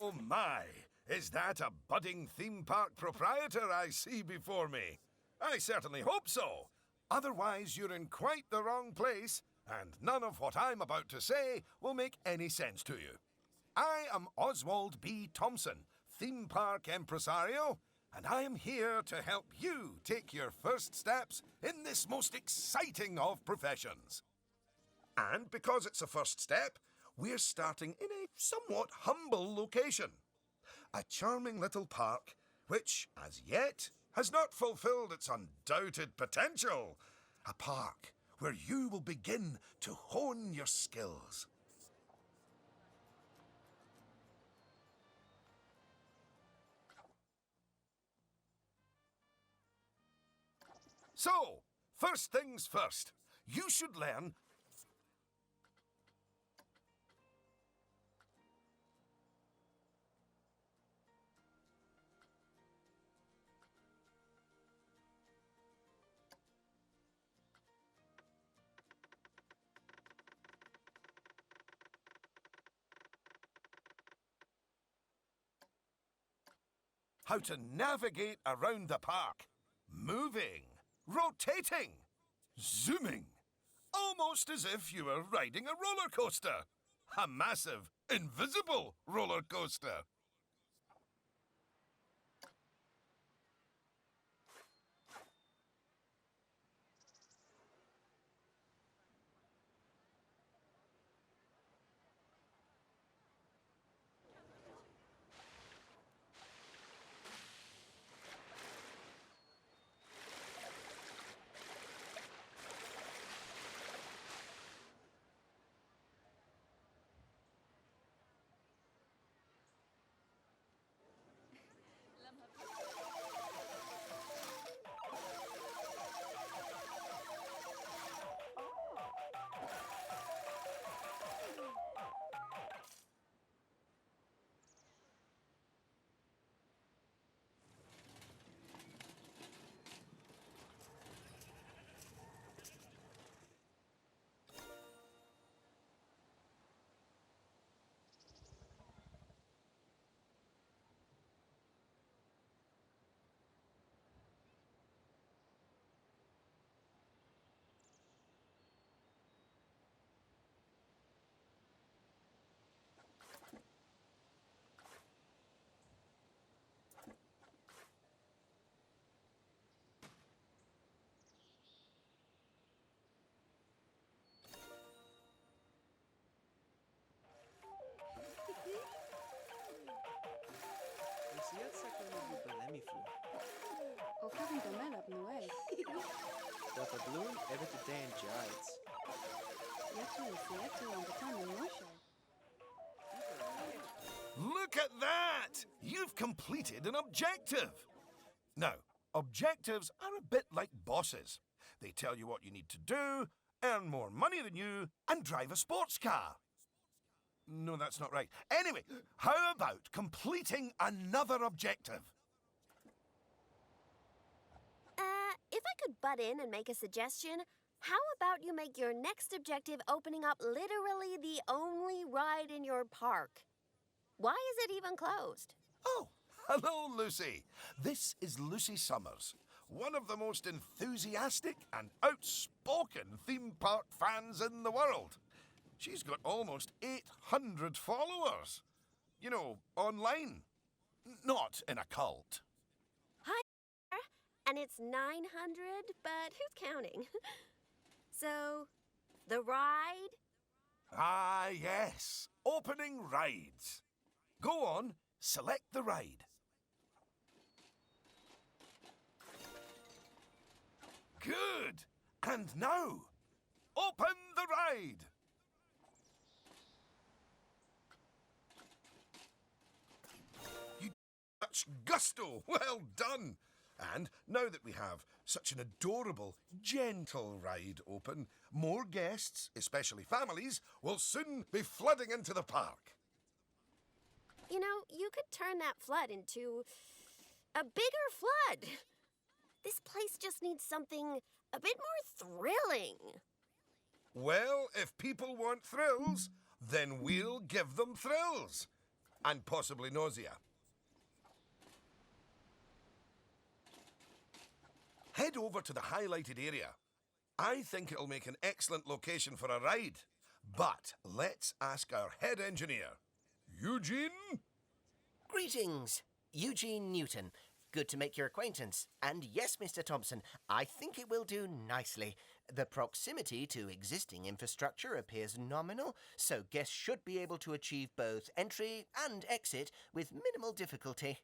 Oh my, is that a budding theme park proprietor I see before me? I certainly hope so. Otherwise, you're in quite the wrong place, and none of what I'm about to say will make any sense to you. I am Oswald B. Thompson, theme park impresario, and I am here to help you take your first steps in this most exciting of professions. And because it's a first step, we're starting in a somewhat humble location. A charming little park which, as yet, has not fulfilled its undoubted potential. A park where you will begin to hone your skills. So, first things first, you should learn how to navigate around the park. Moving, rotating, zooming. Almost as if you were riding a roller coaster. A massive, invisible roller coaster. נסיעת סקרנות בלמיפלו. Oferim domel ab Noel. Dat de bloem hebben te dan giants. Yatu on the time in Russia. Look at that! You've completed an objective. Now, objectives are a bit like bosses. They tell you what you need to do, earn more money than you, and drive a sports car. No, that's not right. Anyway, how about completing another objective? If I could butt in and make a suggestion, how about you make your next objective opening up literally the only ride in your park? Why is it even closed? Oh, hello, Lucy. This is Lucy Summers, one of the most enthusiastic and outspoken theme park fans in the world. She's got almost 800 followers. You know, online. Not in a cult. Hi, and it's 900, but who's counting? So, the ride? Ah, yes. Opening rides. Go on, select the ride. Good. And now, open the ride. You such gusto. Well done. And now that we have such an adorable, gentle ride open, more guests, especially families, will soon be flooding into the park. You know, you could turn that flood into a bigger flood. This place just needs something a bit more thrilling. Well, if people want thrills, then we'll give them thrills. and possibly nausea. Head over to the highlighted area. I think it'll make an excellent location for a ride. But let's ask our head engineer. Eugene? Greetings, Eugene Newton. Good to make your acquaintance. And yes, Mr. Thompson, I think it will do nicely. The proximity to existing infrastructure appears nominal, so guests should be able to achieve both entry and exit with minimal difficulty.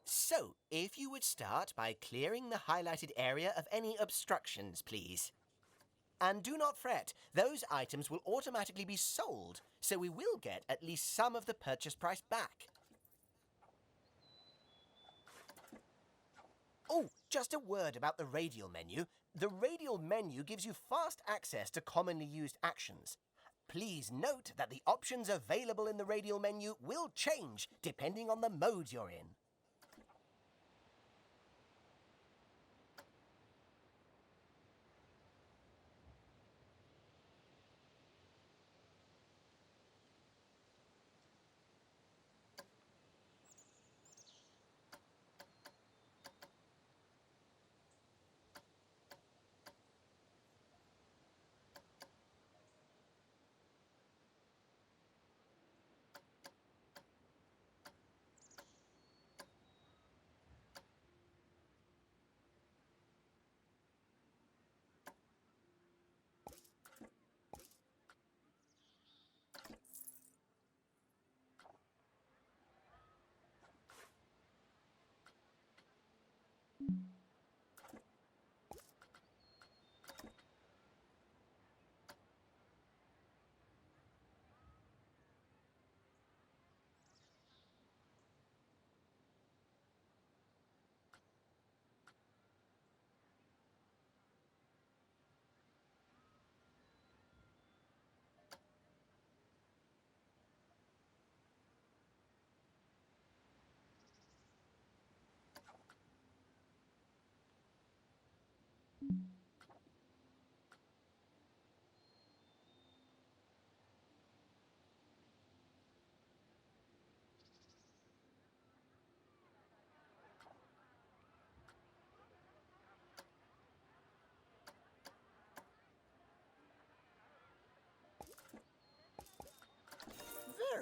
So, if you would start by clearing the highlighted area of any obstructions, please. And do not fret, those items will automatically be sold, so we will get at least some of the purchase price back. Oh, just a word about the radial menu. The radial menu gives you fast access to commonly used actions. Please note that the options available in the radial menu will change depending on the mode you're in.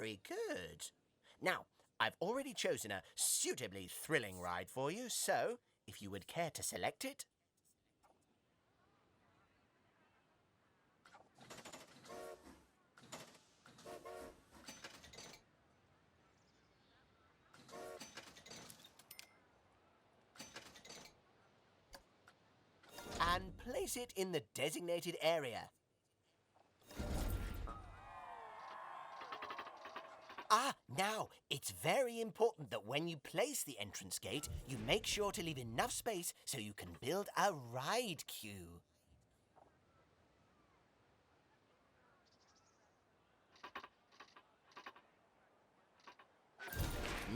Very good. Now, I've already chosen a suitably thrilling ride for you, so if you would care to select it. And place it in the designated area. Now, it's very important that when you place the entrance gate, you make sure to leave enough space so you can build a ride queue.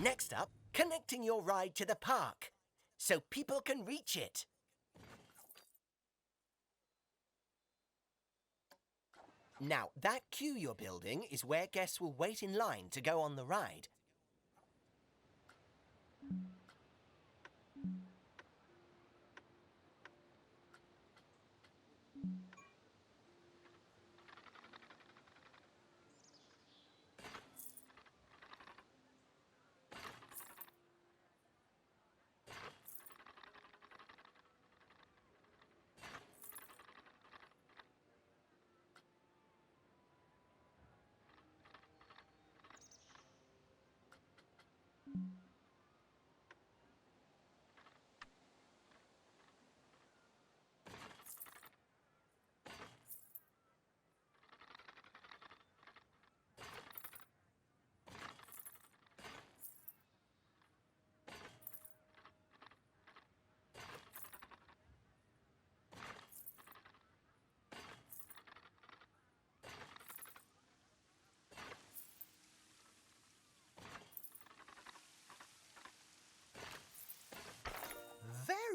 Next up, connecting your ride to the park, so people can reach it. Now, that queue you're building is where guests will wait in line to go on the ride.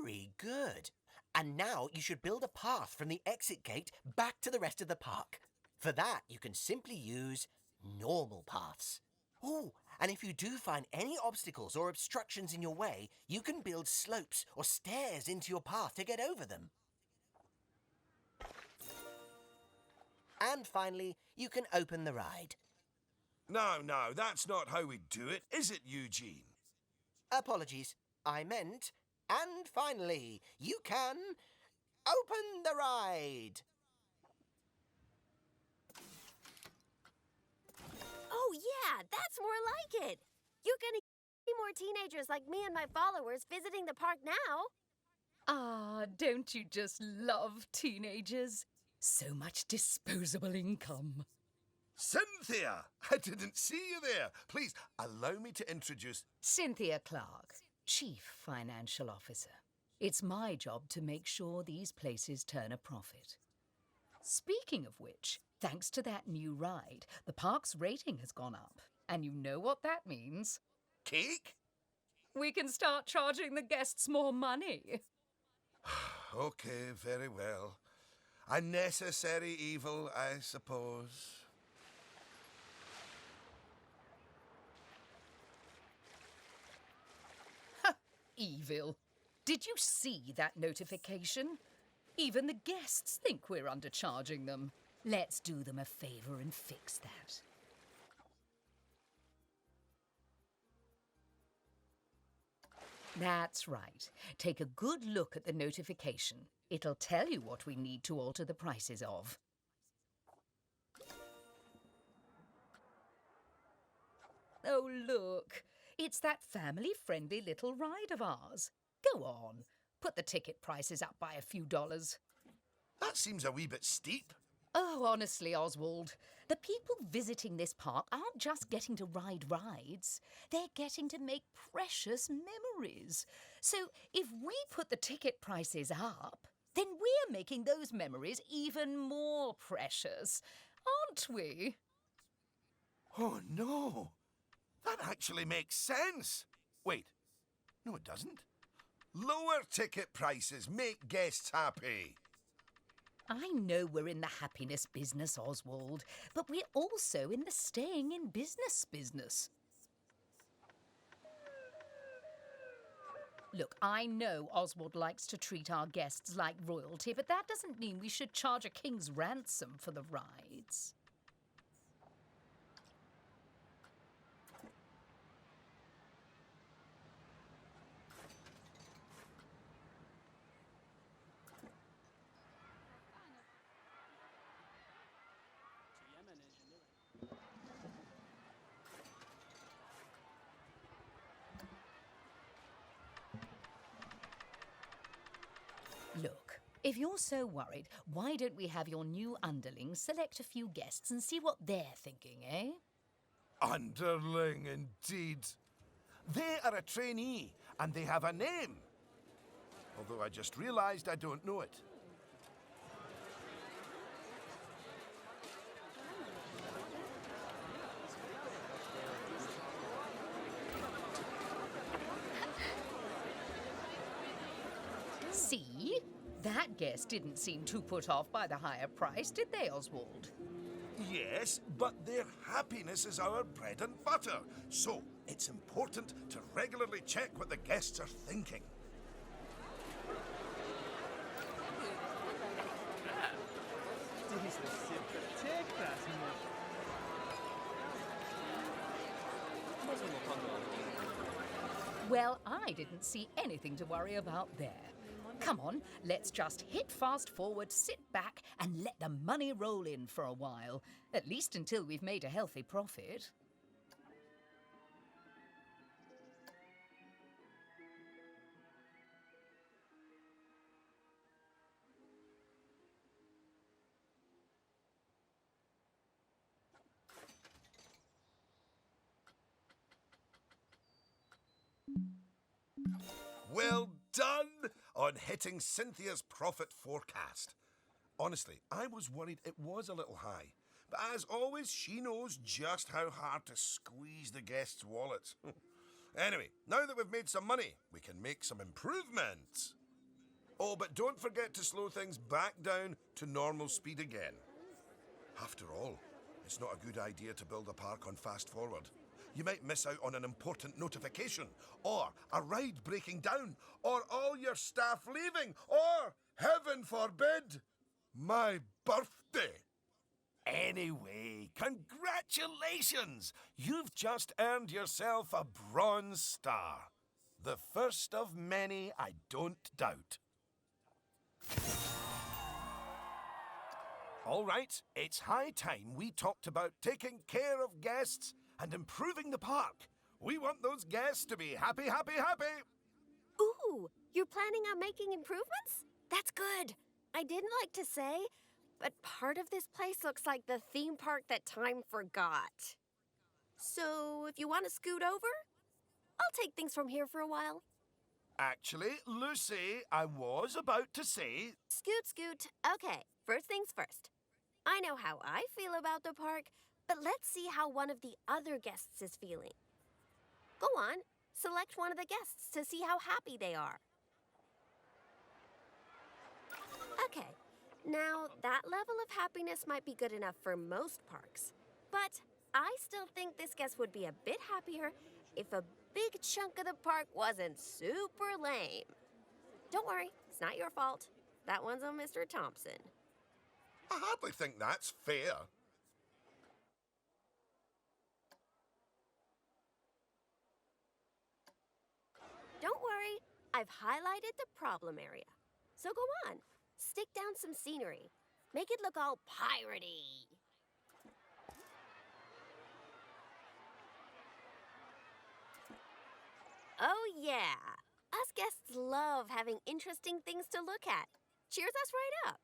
Very good. And now you should build a path from the exit gate back to the rest of the park. For that, you can simply use normal paths. Oh, and if you do find any obstacles or obstructions in your way, you can build slopes or stairs into your path to get over them. And finally, you can open the ride. No, that's not how we do it, is it, Eugene? Apologies, I meant, and finally, you can open the ride. Oh, yeah, that's more like it. You're gonna see more teenagers like me and my followers visiting the park now. Ah, don't you just love teenagers? So much disposable income. Cynthia! I didn't see you there. Please, allow me to introduce... Cynthia Clark, Chief Financial Officer. It's my job to make sure these places turn a profit. Speaking of which, thanks to that new ride, the park's rating has gone up. And you know what that means? Cake? We can start charging the guests more money. Okay, very well. A necessary evil, I suppose. Evil. Did you see that notification? Even the guests think we're undercharging them. Let's do them a favor and fix that. That's right. Take a good look at the notification. It'll tell you what we need to alter the prices of. Oh, look. It's that family-friendly little ride of ours. Go on. Put the ticket prices up by a few dollars. That seems a wee bit steep. Oh, honestly, Oswald, the people visiting this park aren't just getting to ride rides. They're getting to make precious memories. So if we put the ticket prices up, then we're making those memories even more precious, aren't we? Oh, no. That actually makes sense. Wait. No, it doesn't. Lower ticket prices make guests happy. I know we're in the happiness business, Oswald, but we're also in the staying in business. Look, I know Oswald likes to treat our guests like royalty, but that doesn't mean we should charge a king's ransom for the rides. Look, if you're so worried, why don't we have your new underlings select a few guests and see what they're thinking, eh? Underling, indeed. They are a trainee, and they have a name. Although I just realised I don't know it. See? That guest didn't seem too put off by the higher price, did they, Oswald? Yes, but their happiness is our bread and butter. So it's important to regularly check what the guests are thinking. Well, I didn't see anything to worry about there. Come on, let's just hit fast forward, sit back, and let the money roll in for a while. At least until we've made a healthy profit. Well done on hitting Cynthia's profit forecast. Honestly, I was worried it was a little high. But as always, she knows just how hard to squeeze the guests' wallets. Anyway, now that we've made some money, we can make some improvements. Oh, but don't forget to slow things back down to normal speed again. After all, it's not a good idea to build a park on fast forward. You might miss out on an important notification, or a ride breaking down, or all your staff leaving, or, heaven forbid, my birthday. Anyway, congratulations! You've just earned yourself a bronze star. The first of many, I don't doubt. All right, it's high time we talked about taking care of guests and improving the park. We want those guests to be happy, happy, happy. Ooh, you're planning on making improvements? That's good. I didn't like to say, but part of this place looks like the theme park that time forgot. So, if you want to scoot over, I'll take things from here for a while. Actually, Lucy, I was about to say... Scoot, scoot. Okay, first things first. I know how I feel about the park, but let's see how one of the other guests is feeling. Go on, select one of the guests to see how happy they are. Okay, now that level of happiness might be good enough for most parks, but I still think this guest would be a bit happier if a big chunk of the park wasn't super lame. Don't worry, it's not your fault. That one's on Mr. Thompson. I hardly think that's fair. Don't worry, I've highlighted the problem area. So go on, stick down some scenery. Make it look all piratey. Oh yeah, us guests love having interesting things to look at. Cheers us right up.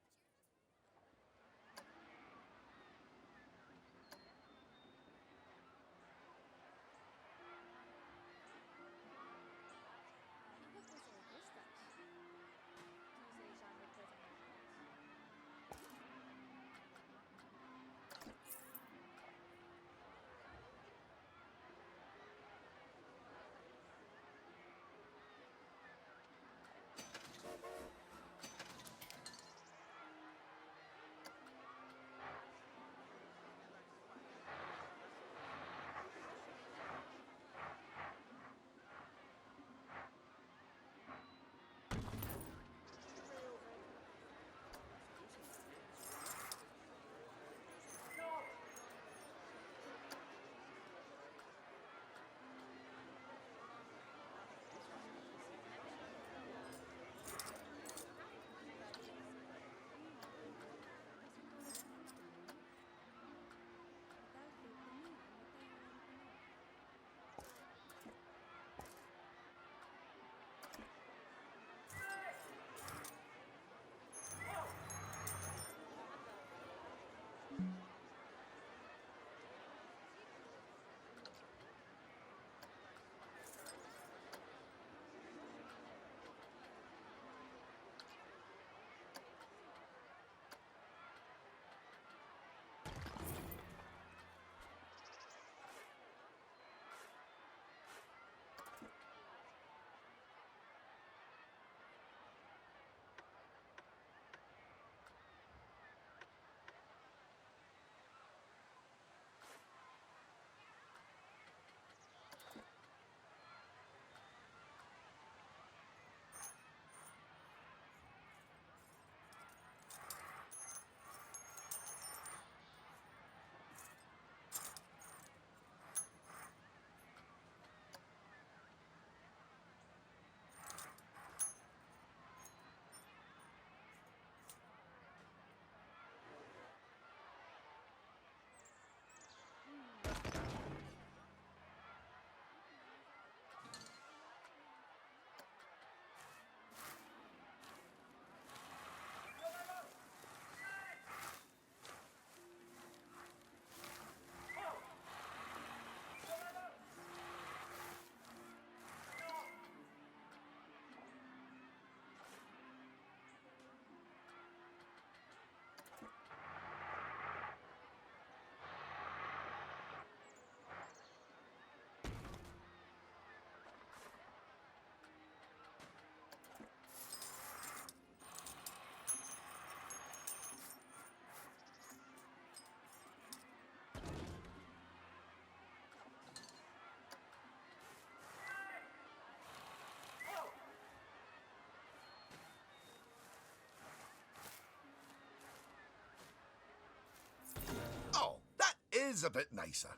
is a bit nicer.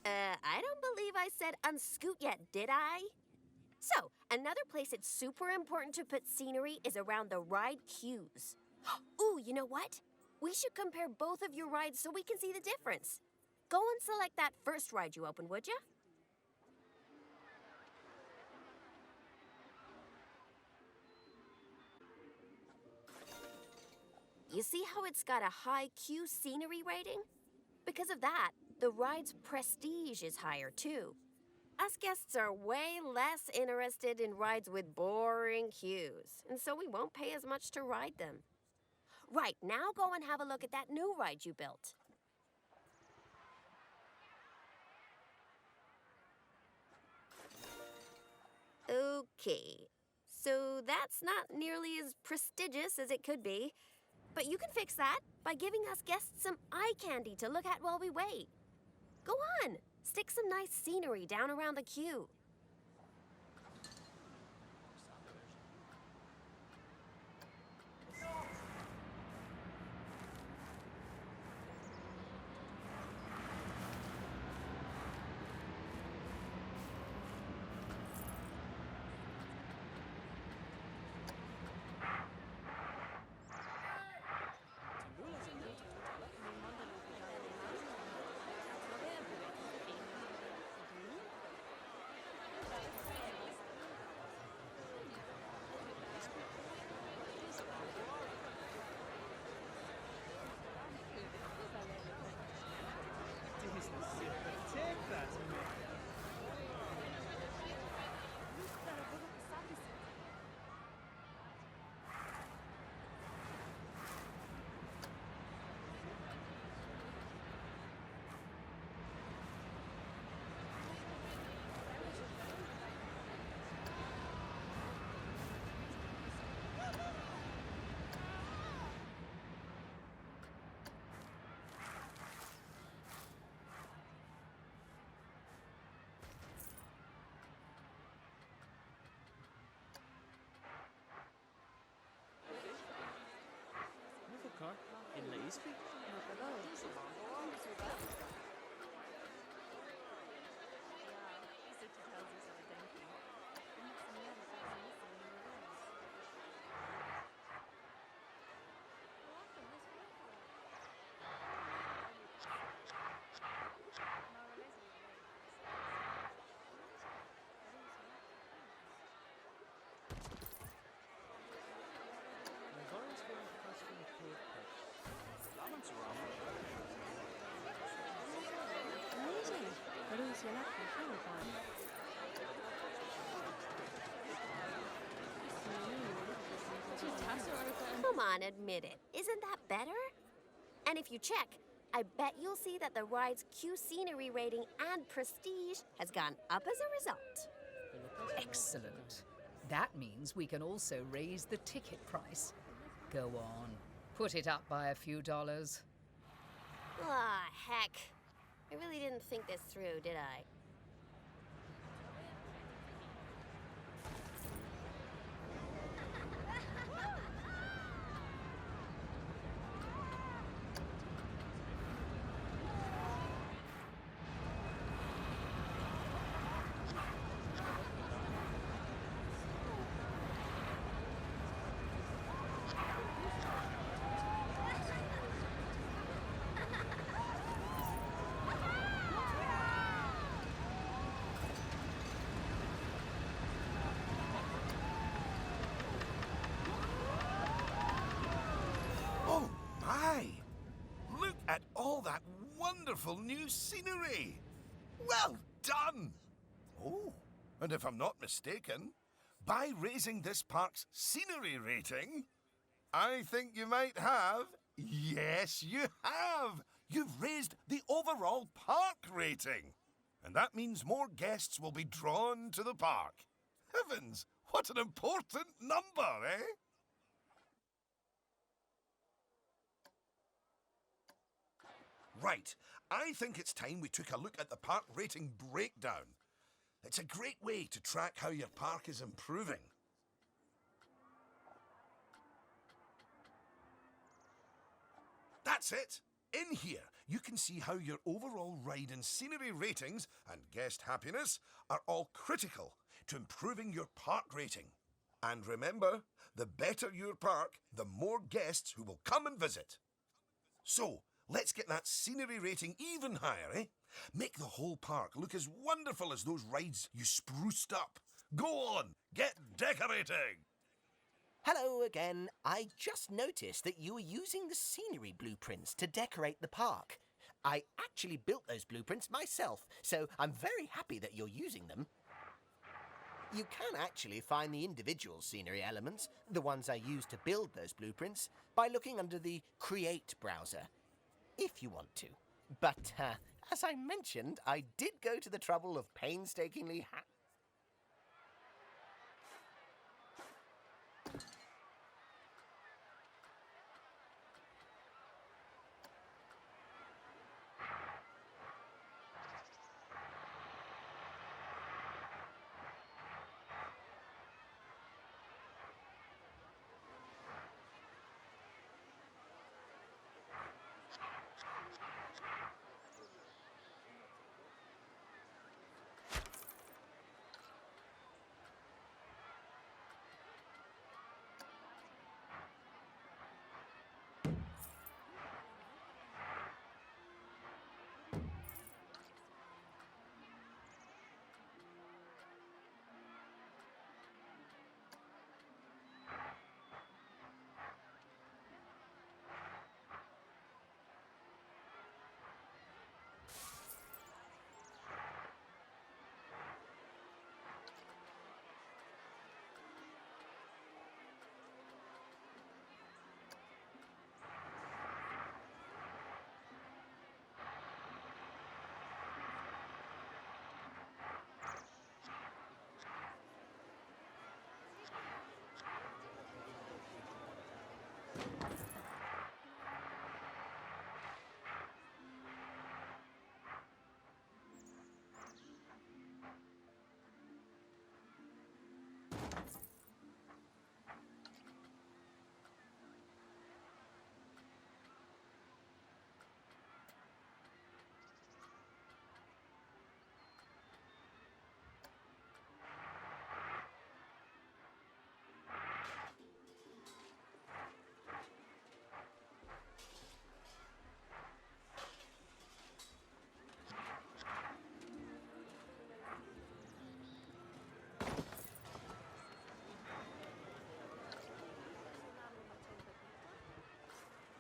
I don't believe I said unscoot yet, did I? So, another place it's super important to put scenery is around the ride queues. Ooh, you know what? We should compare both of your rides so we can see the difference. Go and select that first ride you opened, would you? You see how it's got a high queue scenery rating? Because of that, the ride's prestige is higher too. Us guests are way less interested in rides with boring queues, and so we won't pay as much to ride them. Right, now go and have a look at that new ride you built. Okay, so that's not nearly as prestigious as it could be, but you can fix that by giving us guests some eye candy to look at while we wait. Go on, stick some nice scenery down around the queue. car in la Eastby? Come on, admit it. Isn't that better? And if you check, I bet you'll see that the ride's Q scenery rating and prestige has gone up as a result. Excellent. That means we can also raise the ticket price. Go on. Put it up by a few dollars. Ah, heck. I really didn't think this through, did I? Oh, my! Look at all that wonderful new scenery! Well done! Oh, and if I'm not mistaken, by raising this park's scenery rating, I think you might have... Yes, you have! You've raised the overall park rating. And that means more guests will be drawn to the park. Heavens, what an important number, eh? Right, I think it's time we took a look at the park rating breakdown. It's a great way to track how your park is improving. That's it. In here, you can see how your overall ride and scenery ratings and guest happiness are all critical to improving your park rating. And remember, the better your park, the more guests who will come and visit. So, let's get that scenery rating even higher, eh? Make the whole park look as wonderful as those rides you spruced up. Go on, get decorating! Hello again. I just noticed that you were using the scenery blueprints to decorate the park. I actually built those blueprints myself, so I'm very happy that you're using them. You can actually find the individual scenery elements, the ones I used to build those blueprints, by looking under the Create browser, if you want to. But, as I mentioned, I did go to the trouble of painstakingly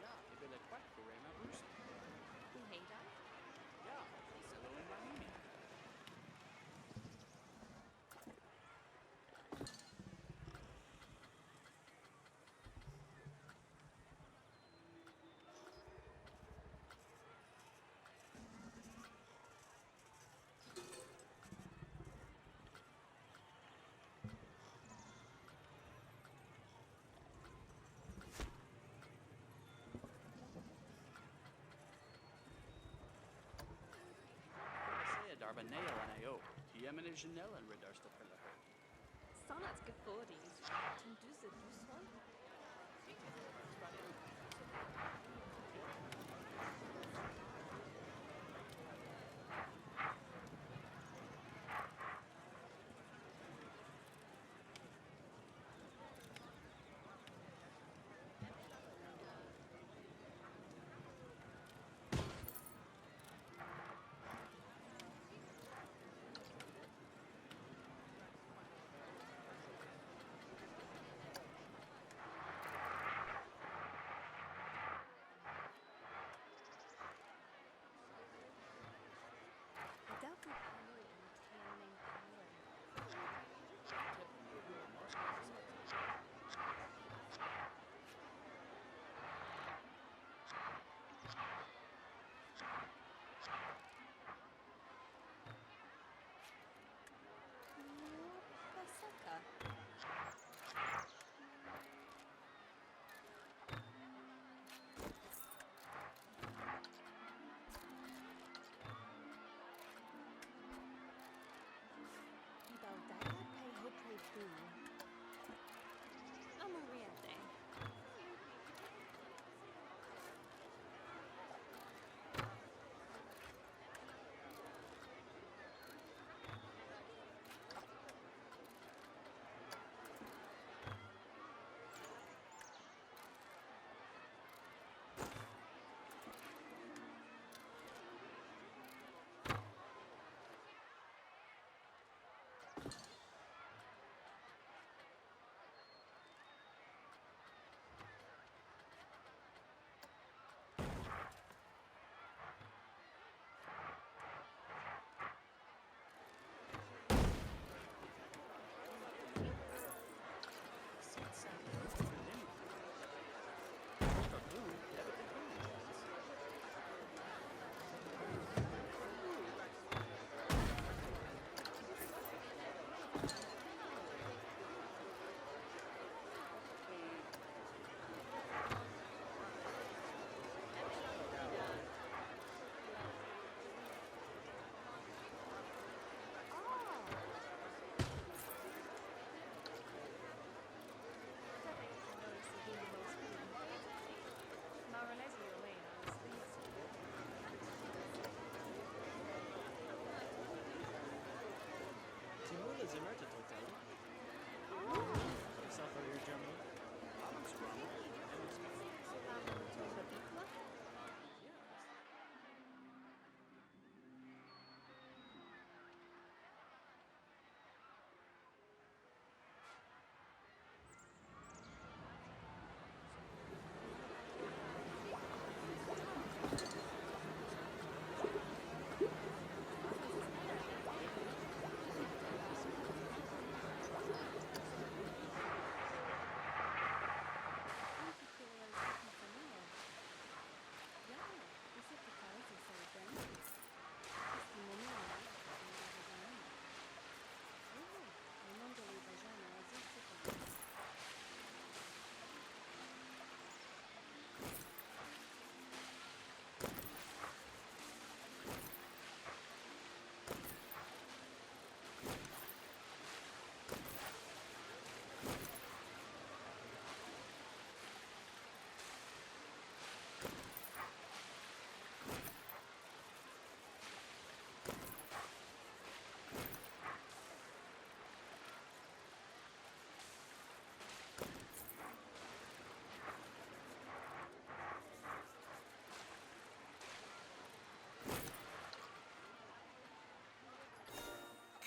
Ja, ik wil het kwart voor in mijn roost. Hoe heet dat? Ja, Silo en Mahimi. Daar beneden en hij ook. Die hebben een Janelle en Ridders te pullen. Sonnet's gefordis. Zum Düse Düsson?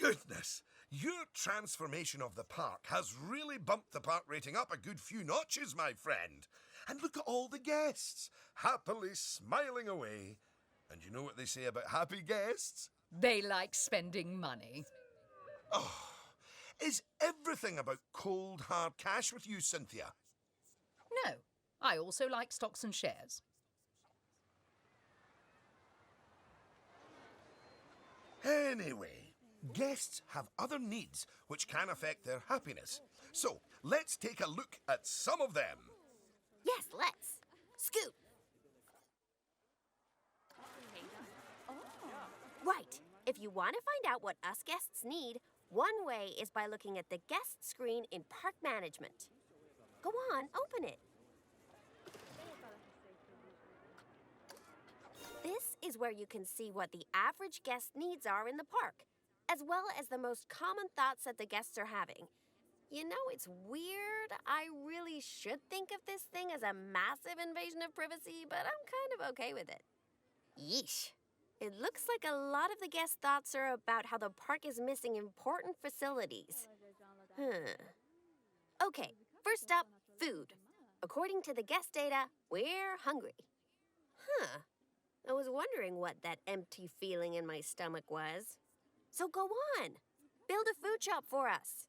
goodness! Your transformation of the park has really bumped the park rating up a good few notches, my friend. And look at all the guests, happily smiling away. And you know what they say about happy guests? They like spending money. Oh, is everything about cold, hard cash with you, Cynthia? No, I also like stocks and shares. Anyway, guests have other needs which can affect their happiness. So, let's take a look at some of them. Yes, let's. Scoot. Right. If you want to find out what us guests need, one way is by looking at the guest screen in park management. Go on, open it. This is where you can see what the average guest needs are in the park, as well as the most common thoughts that the guests are having. You know, it's weird. I really should think of this thing as a massive invasion of privacy, but I'm kind of okay with it. Yeesh. It looks like a lot of the guest thoughts are about how the park is missing important facilities. Okay, first up, food. According to the guest data, we're hungry. I was wondering what that empty feeling in my stomach was. So go on, build a food shop for us.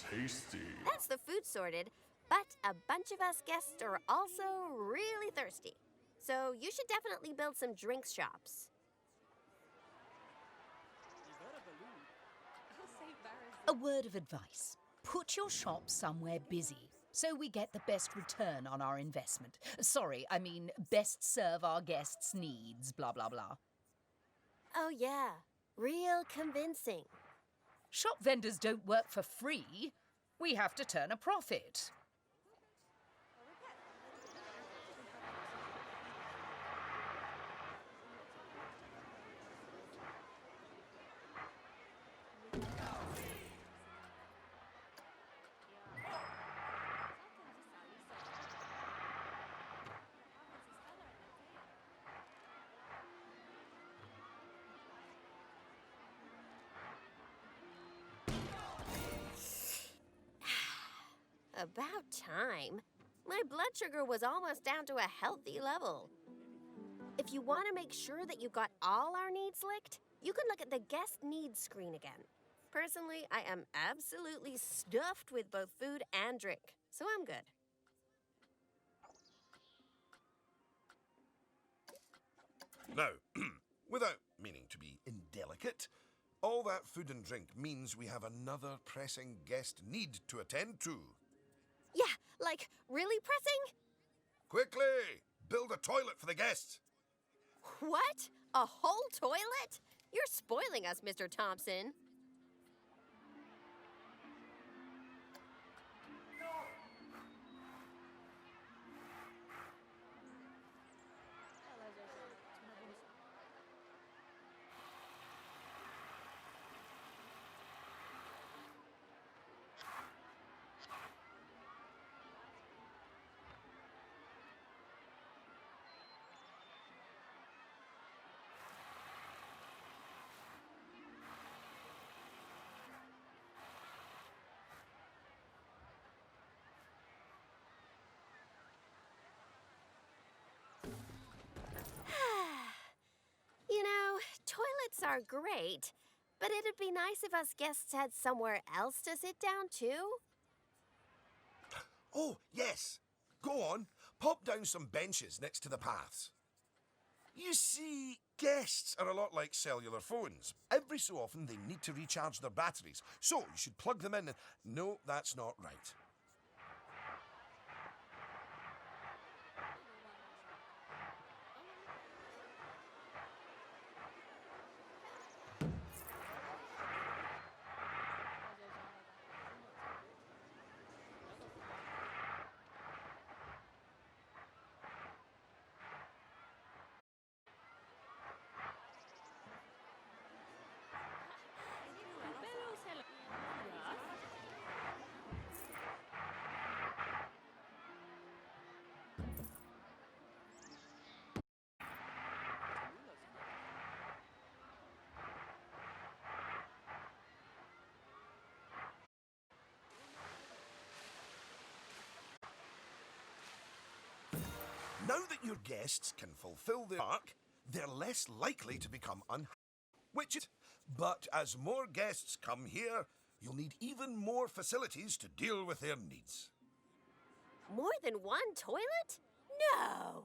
Tasty. That's the food sorted, but a bunch of us guests are also really thirsty. So you should definitely build some drinks shops. A word of advice. Put your shop somewhere busy so we get the best return on our investment. Sorry, I mean best serve our guests' needs, blah, blah, blah. Oh yeah, real convincing. Shop vendors don't work for free. We have to turn a profit. About time. My blood sugar was almost down to a healthy level. If you want to make sure that you got all our needs licked, you can look at the guest needs screen again. Personally, I am absolutely stuffed with both food and drink, so I'm good. Now, without meaning to be indelicate, all that food and drink means we have another pressing guest need to attend to. Yeah, like, really pressing? Quickly! Build a toilet for the guests. What? A whole toilet? You're spoiling us, Mr. Thompson. You know, toilets are great, but it'd be nice if us guests had somewhere else to sit down, too. Oh, yes. Go on. Pop down some benches next to the paths. You see, guests are a lot like cellular phones. Every so often they need to recharge their batteries, so you should plug them in and... No, that's not right. Now that your guests can fulfill their arc, they're less likely to become unhappy. But as more guests come here, you'll need even more facilities to deal with their needs. More than one toilet? No!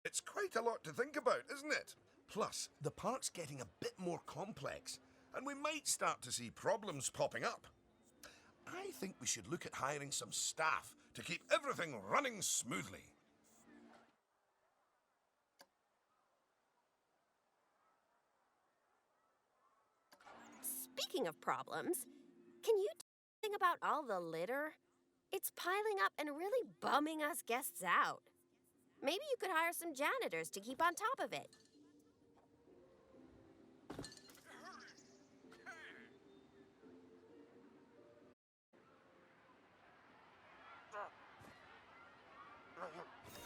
It's quite a lot to think about, isn't it? Plus, the park's getting a bit more complex, and we might start to see problems popping up. I think we should look at hiring some staff to keep everything running smoothly. Speaking of problems, can you do something about all the litter? It's piling up and really bumming us guests out. Maybe you could hire some janitors to keep on top of it.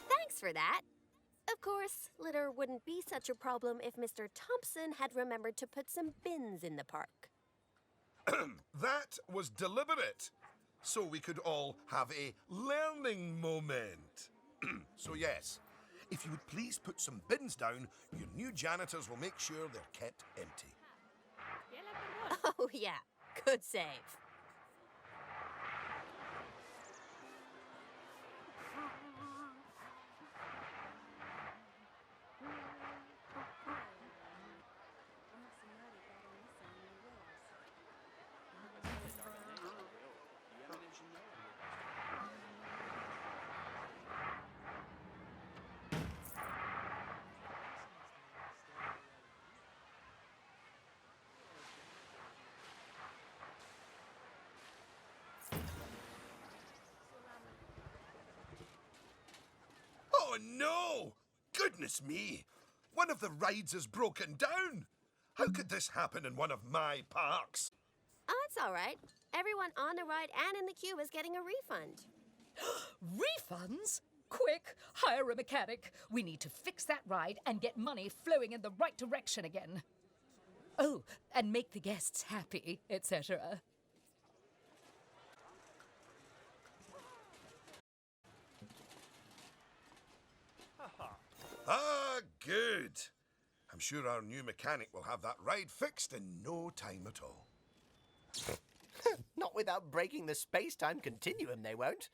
Thanks for that. Of course, litter wouldn't be such a problem if Mr. Thompson had remembered to put some bins in the park. That was deliberate, so we could all have a learning moment. So yes, if you would please put some bins down, your new janitors will make sure they're kept empty. Oh, yeah. Good save. Oh no! Goodness me! One of the rides is broken down! How could this happen in one of my parks? Oh, it's all right. Everyone on the ride and in the queue is getting a refund. Refunds? Quick, hire a mechanic. We need to fix that ride and get money flowing in the right direction again. Oh, and make the guests happy, etc. Ah, good. I'm sure our new mechanic will have that ride fixed in no time at all. Not without breaking the space-time continuum, they won't.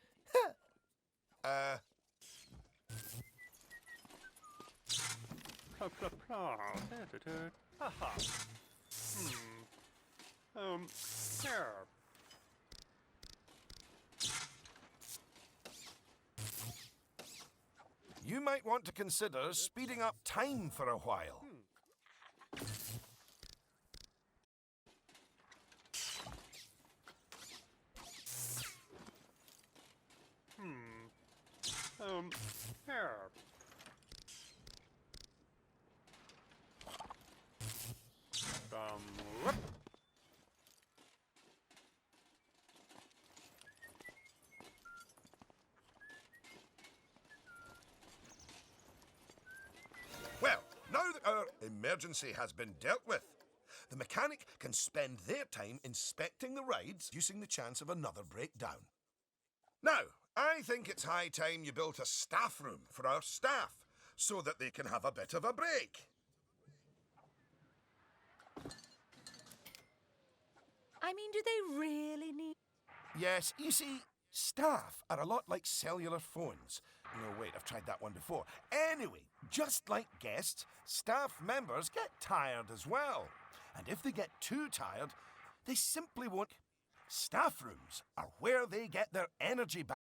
Here. You might want to consider speeding up time for a while. Here. Whoop. Well, now that our emergency has been dealt with, the mechanic can spend their time inspecting the rides, reducing the chance of another breakdown. Now, I think it's high time you built a staff room for our staff, so that they can have a bit of a break. I mean, do they really need... Yes, you see, Staff are a lot like cellular phones. No, wait, I've tried that one before. Anyway, just like guests, staff members get tired as well. And if they get too tired, they simply won't. Staff rooms are where they get their energy back.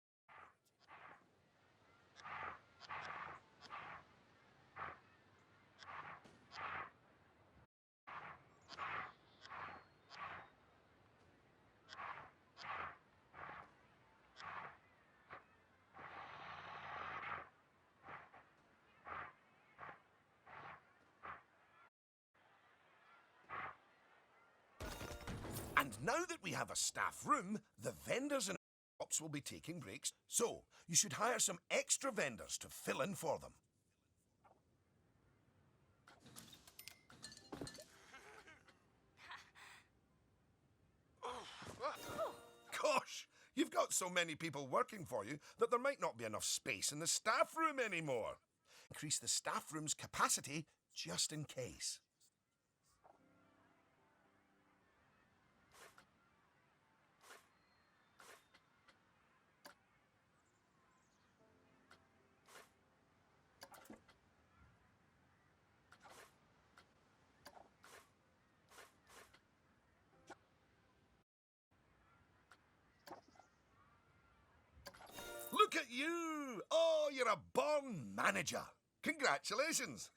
And now that we have a staff room, the vendors and shops will be taking breaks. So, you should hire some extra vendors to fill in for them. Gosh, you've got so many people working for you that there might not be enough space in the staff room anymore. Increase the staff room's capacity just in case. Look at you! Oh, you're a born manager. Congratulations.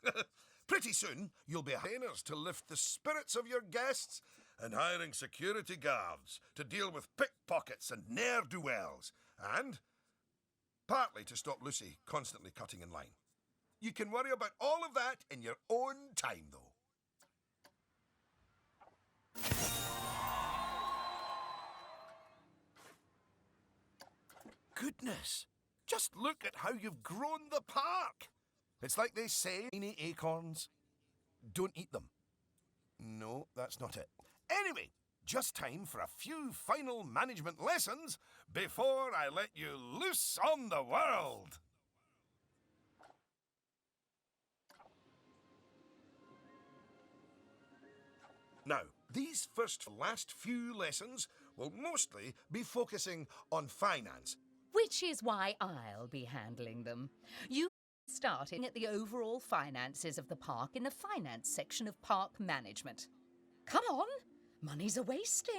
Pretty soon, you'll be trainers to lift the spirits of your guests and hiring security guards to deal with pickpockets and ne'er-do-wells. And partly to stop Lucy constantly cutting in line. You can worry about all of that in your own time, though. Goodness, just look at how you've grown the park. It's like they say, tiny acorns, don't eat them. No, that's not it. Anyway, just time for a few final management lessons before I let you loose on the world. Now, these last few lessons will mostly be focusing on finance. Which is why I'll be handling them. You starting at the overall finances of the park in the finance section of park management. Come on, money's a wasting.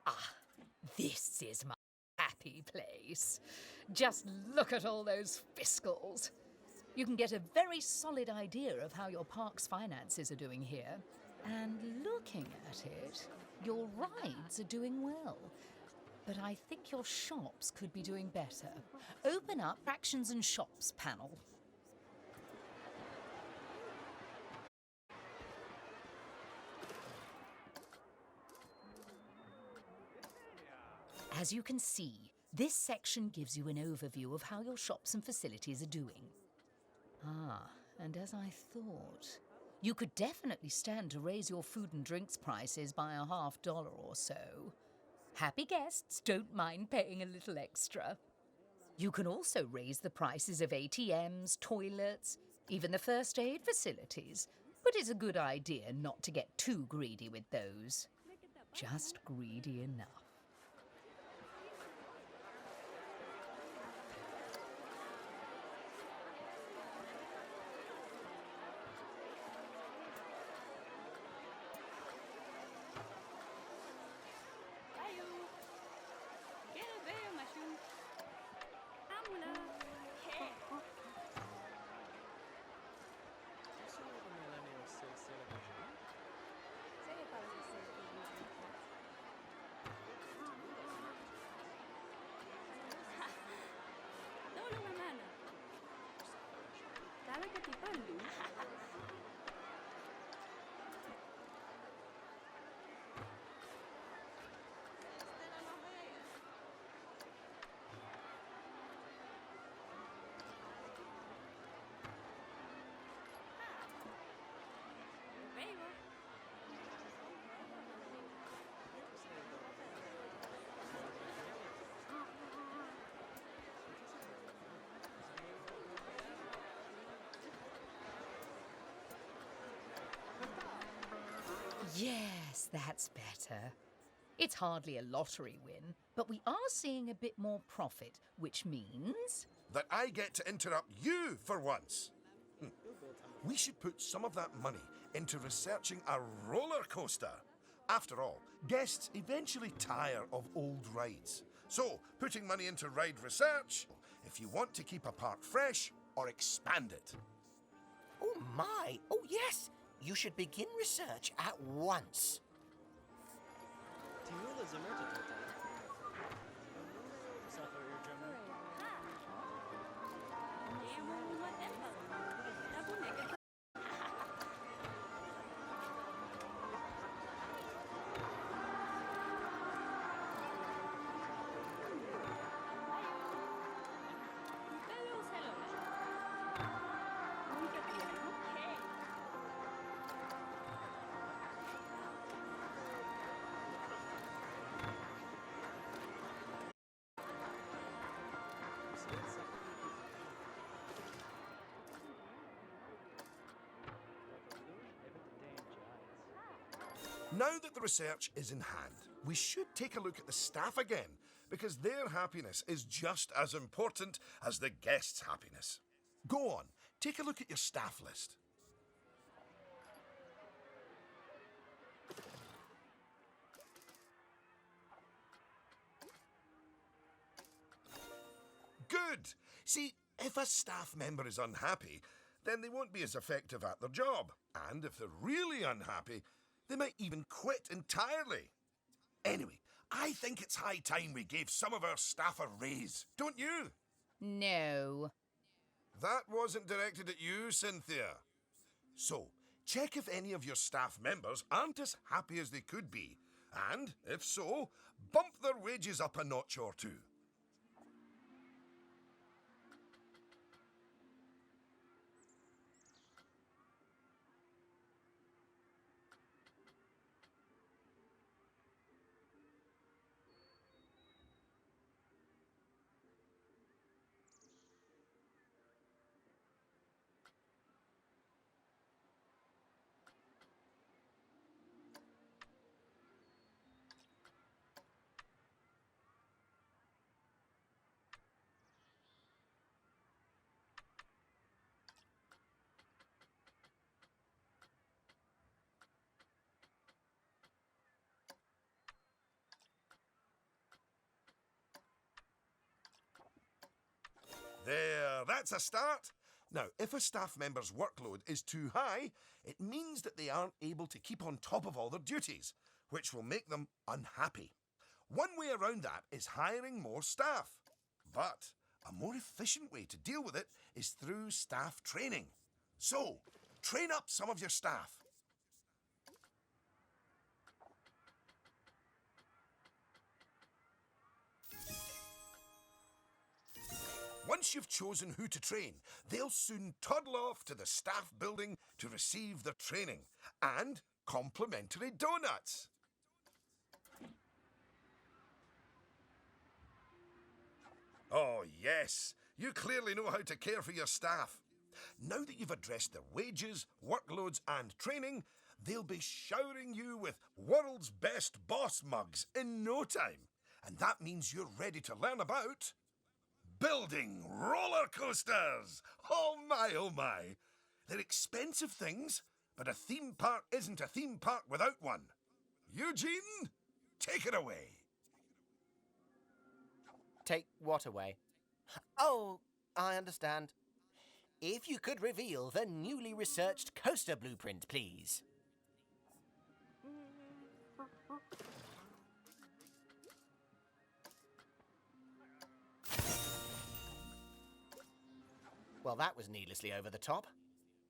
Ah, this is my happy place. Just look at all those fiscals. You can get a very solid idea of how your park's finances are doing here. And looking at it, your rides are doing well. But I think your shops could be doing better. Open up Fractions and Shops panel. As you can see, this section gives you an overview of how your shops and facilities are doing. Ah, and as I thought, you could definitely stand to raise your food and drinks prices by $50 or so. Happy guests don't mind paying a little extra. You can also raise the prices of ATMs, toilets, even the first aid facilities. But it's a good idea not to get too greedy with those. Just greedy enough. Yes, that's better. It's hardly a lottery win, but we are seeing a bit more profit, which means... That I get to interrupt you for once. We should put some of that money into researching a roller coaster. After all, guests eventually tire of old rides. So, putting money into ride research if you want to keep a park fresh or expand it. Oh my! Oh yes! You should begin research at once. Now that the research is in hand, we should take a look at the staff again, because their happiness is just as important as the guests' happiness. Go on, take a look at your staff list. Good! See, if a staff member is unhappy, then they won't be as effective at their job. And if they're really unhappy, they might even quit entirely. Anyway, I think it's high time we gave some of our staff a raise, don't you? No. That wasn't directed at you, Cynthia. So, check if any of your staff members aren't as happy as they could be. And, if so, bump their wages up a notch or two. There, that's a start. Now, if a staff member's workload is too high, it means that they aren't able to keep on top of all their duties, which will make them unhappy. One way around that is hiring more staff. But a more efficient way to deal with it is through staff training. So, train up some of your staff. Once you've chosen who to train, they'll soon toddle off to the staff building to receive their training and complimentary donuts. Oh, yes, you clearly know how to care for your staff. Now that you've addressed their wages, workloads, and training, they'll be showering you with world's best boss mugs in no time. And that means you're ready to learn about building roller coasters! Oh my, oh my! They're expensive things, but a theme park isn't a theme park without one. Eugene, take it away. Take what away? Oh, I understand. If you could reveal the newly researched coaster blueprint, please. Well, that was needlessly over the top.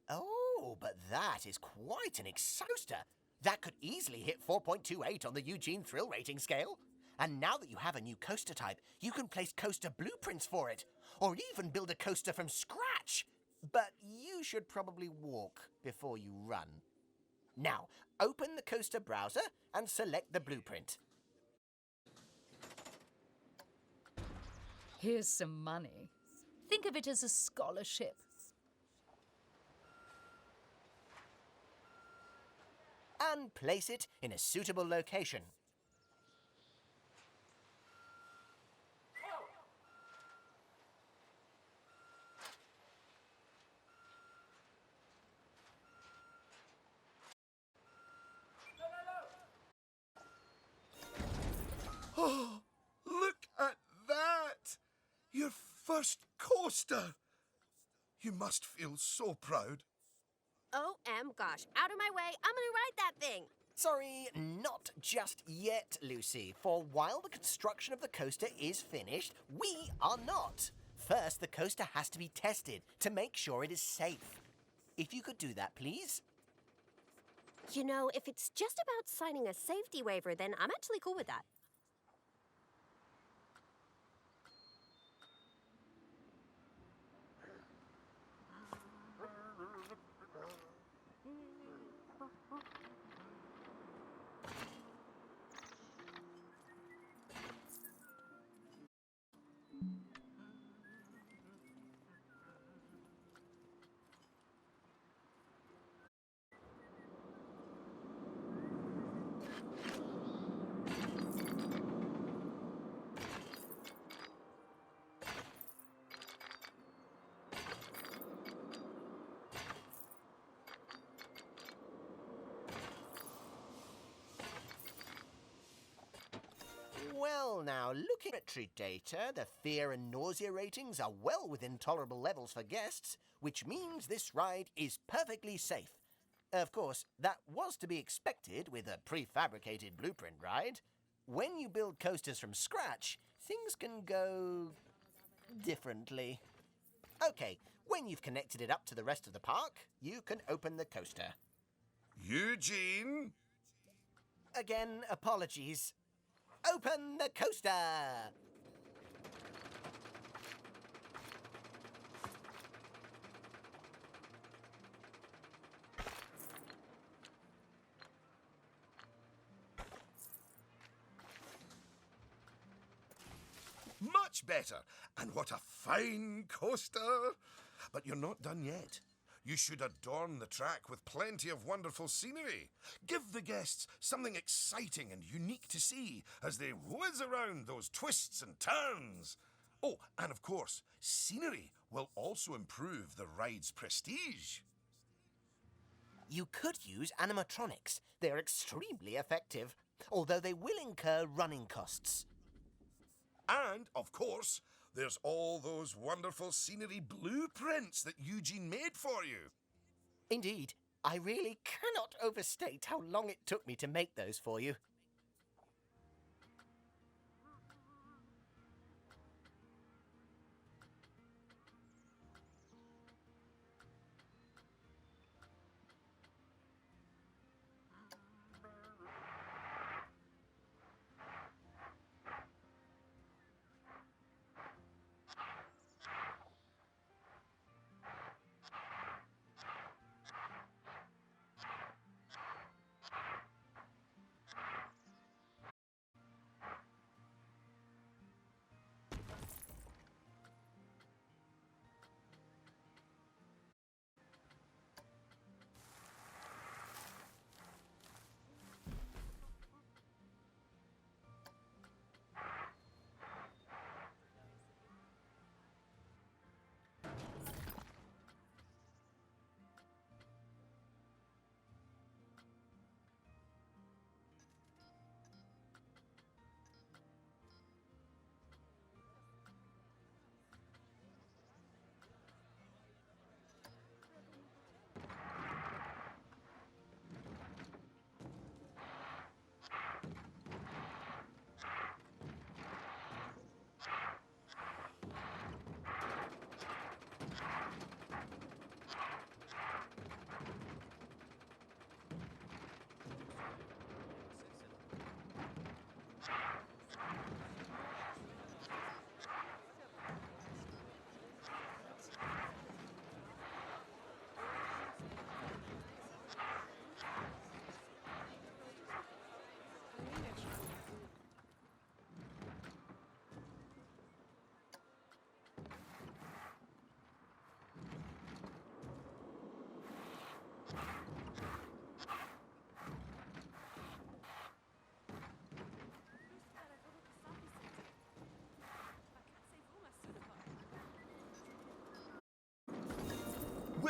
Oh, but that is quite an coaster. That could easily hit 4.28 on the Eugene Thrill Rating scale. And now that you have a new coaster type, you can place coaster blueprints for it, or even build a coaster from scratch. But you should probably walk before you run. Now, open the coaster browser and select the blueprint. Here's some money. Think of it as a scholarship. and place it in a suitable location. Oh, look at that! Your first coaster! You must feel so proud. OM gosh, out of my way, I'm gonna ride that thing. Sorry, not just yet, Lucy. For while the construction of the coaster is finished, we are not. First, the coaster has to be tested to make sure it is safe. If you could do that, please. You know, if it's just about signing a safety waiver, then I'm actually cool with that. Well, now, looking at battery data, the fear and nausea ratings are well within tolerable levels for guests, which means this ride is perfectly safe. Of course, that was to be expected with a prefabricated blueprint ride. When you build coasters from scratch, things can go differently. Okay, when you've connected it up to the rest of the park, you can open the coaster. Eugene? Again, apologies. Open the coaster! Much better. And what a fine coaster. But you're not done yet. You should adorn the track with plenty of wonderful scenery. Give the guests something exciting and unique to see as they whiz around those twists and turns. Oh, and of course, scenery will also improve the ride's prestige. You could use animatronics. They're extremely effective, although they will incur running costs. And, of course, there's all those wonderful scenery blueprints that Eugene made for you. Indeed, I really cannot overstate how long it took me to make those for you.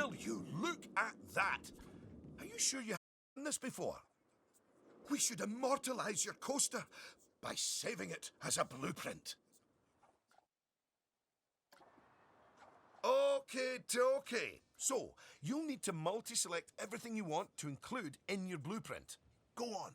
Will you look at that? Are you sure you haven't done this before? We should immortalize your coaster by saving it as a blueprint. Okay. So, you'll need to multi-select everything you want to include in your blueprint. Go on.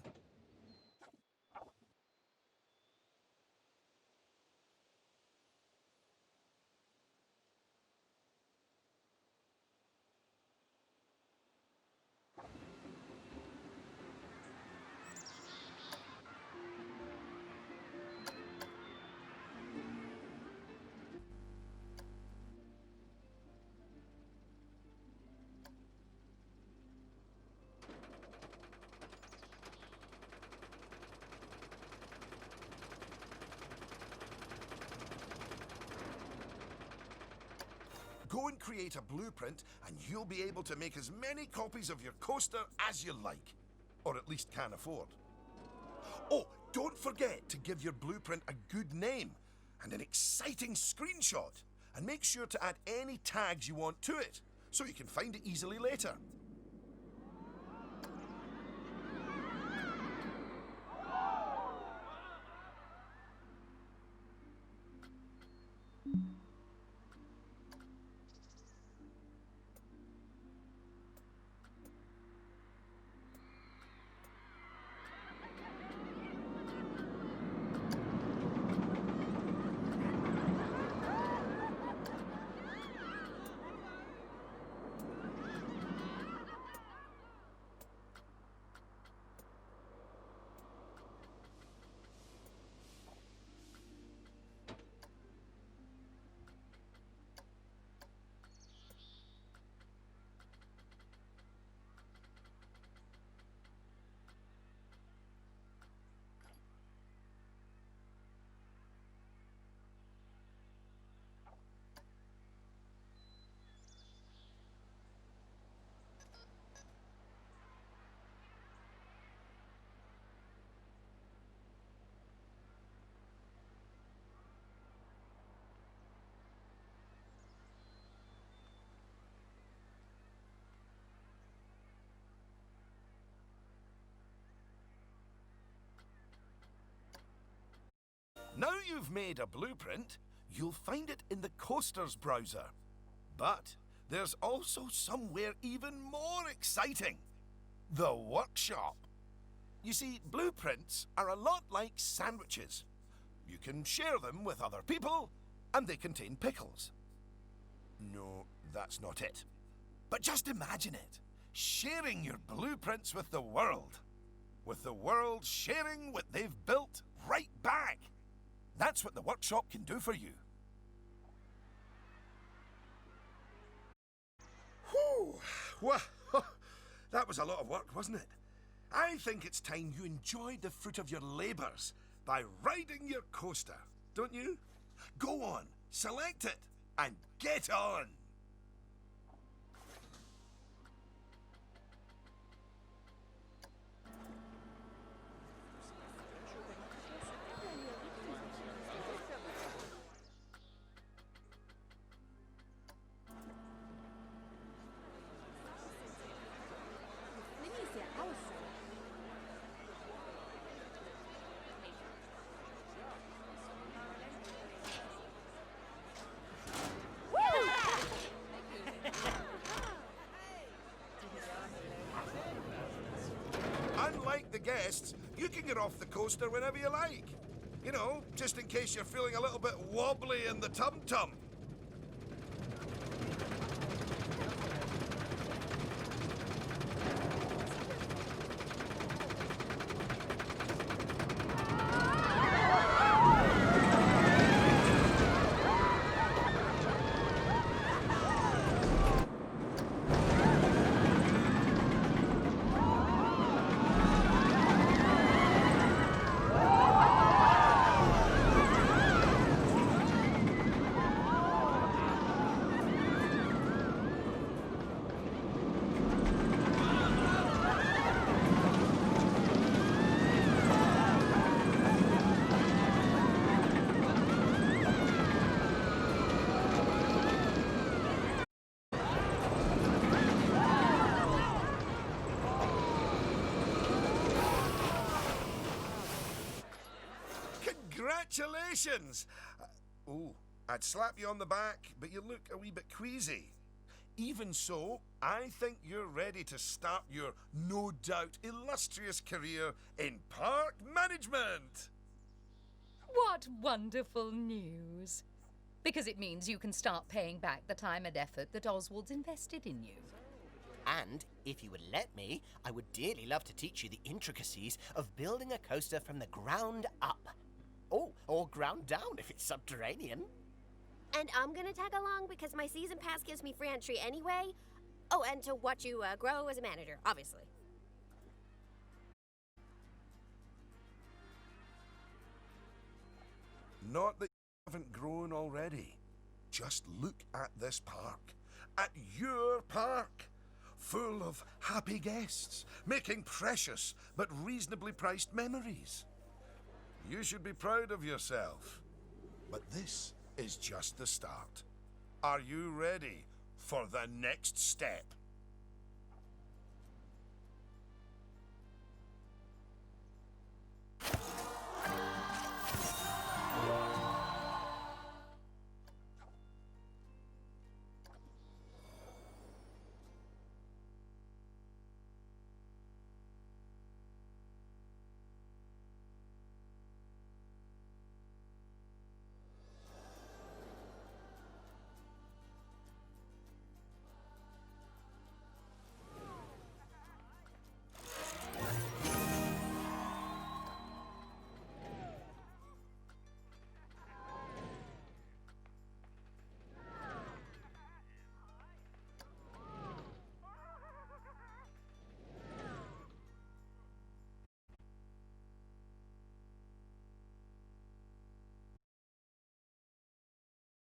Go and create a blueprint, and you'll be able to make as many copies of your coaster as you like. Or at least can afford. Oh, don't forget to give your blueprint a good name and an exciting screenshot. And make sure to add any tags you want to it, so you can find it easily later. Now you've made a blueprint, you'll find it in the Coasters browser. But there's also somewhere even more exciting. The workshop. You see, blueprints are a lot like sandwiches. You can share them with other people, and they contain pickles. No, that's not it. But just imagine it. Sharing your blueprints with the world. With the world sharing what they've built right back. That's what the workshop can do for you. Whew! Well, that was a lot of work, wasn't it? I think it's time you enjoyed the fruit of your labours by riding your coaster, don't you? Go on, select it, and get on! Unlike the guests, you can get off the coaster whenever you like. You know, just in case you're feeling a little bit wobbly in the tum-tum. Congratulations! Oh, I'd slap you on the back, but you look a wee bit queasy. Even so, I think you're ready to start your no doubt illustrious career in park management. What wonderful news. Because it means you can start paying back the time and effort that Oswald's invested in you. And if you would let me, I would dearly love to teach you the intricacies of building a coaster from the ground up. Oh, or ground down if it's subterranean. And I'm gonna tag along because my season pass gives me free entry anyway. Oh, and to watch you grow as a manager, obviously. Not that you haven't grown already. Just look at this park. At your park. Full of happy guests, making precious but reasonably priced memories. You should be proud of yourself. But this is just the start. Are you ready for the next step?